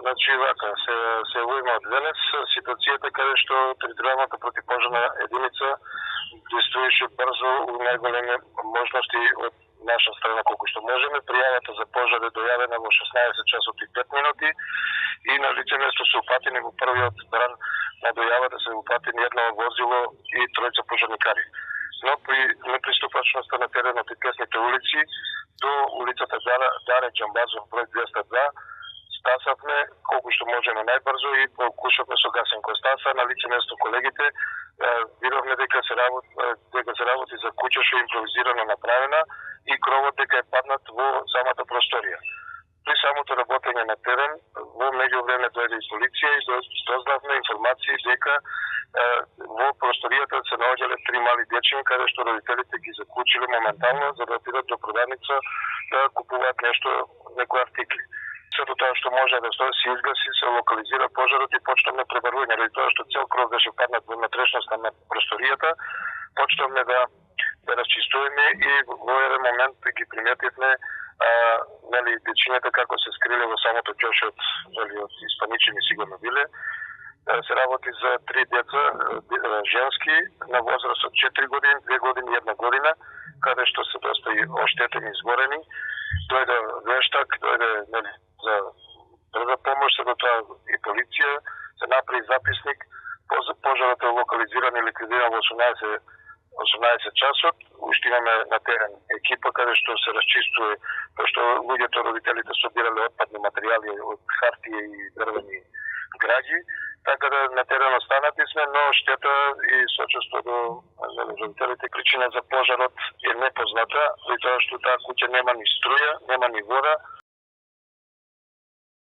Значи вака, се явуваме од денес ситуацијата каде што територијалната противпожарна единица действуваше брзо у најголеми можности од наша страна колку што можеме. Пријавата за пожар е дојавена во 16 часот и 5 минути и на лице место се упатени во првиот бран на дојавата се упатени едно возило и тројца пожарникари. Но при неприступачноста на теренот и тесните улици до улицата Даре Џамбазов број 202 стасавме колку што можеме најбрзо и покушавме со гасен кој стаса на лице место колегите. Видовме дека се работи за куќа што е импровизирано направена и кровот дека е паднат во самата просторија. При самото работење на терен, во меѓувреме дојде и полиција и дознавме информации дека во просторијата се наоѓале 3 мали дечиња каде што родителите ги закучиле моментално за да отидат до продавница да купуваат нешто, некои артикли. Сето тоа што може да се изгаси, се локализира пожарот и почнавме пребарување, ради тоа што цел кров беше паднат во внатрешноста на просторијата, почнавме да расчистуваме и во еден момент ги приметивме дечињата како се скриле во самото ќоши од испаничени сигурно биле. Се работи за 3 деца женски на возраст од 4 години, 2 години и 1 година, каде што се доста и оштетени, изгорени. Дојде вештак, дојде за брза помош, се до тоа и полиција, се направи записник, пожарот е локализиран и ликвидиран во 18 часот. Уште имаме на терен екипа каде што се расчистува, што луѓето, родителите собирале отпадни материјали од хартија и дрвени граѓи, така да на терен останати сме, но штета и сочувство до родителите. Причина за пожарот е непозната, и тоа што таа куќа нема ни струја, нема ни вода.